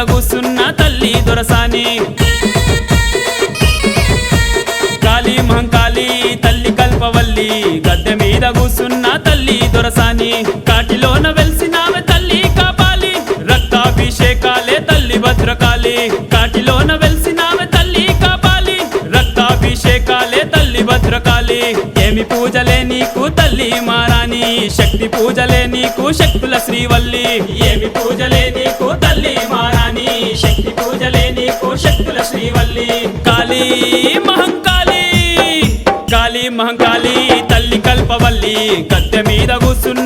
కూసున్న తల్లి దొరసాని కాళీ మహంకాళి తల్లి కల్పవల్లి గద్దె మీద కూసున్న తల్లి దొరసాని కాటిలోన వెలిసినావే తల్లి కాపాలి రక్తాభిషేకాలే తల్లి భద్రకాళి కాటిలోన వెలిసినావే తల్లి కాపాలి రక్తాభిషేకాలే తల్లి భద్రకాళి ఏమి పూజలే నీకు తల్లి మారాని శక్తి పూజలే నీకు శక్తుల శ్రీవల్లి ఏమి పూజలే నీకు తల్లి మారాని శక్తి పూజలే నీకు శక్తుల శ్రీవల్లి కాళీ మహంకాళి కాళీ మహంకాళి తల్లి కల్పవల్లి గద్దె మీద కూసున్న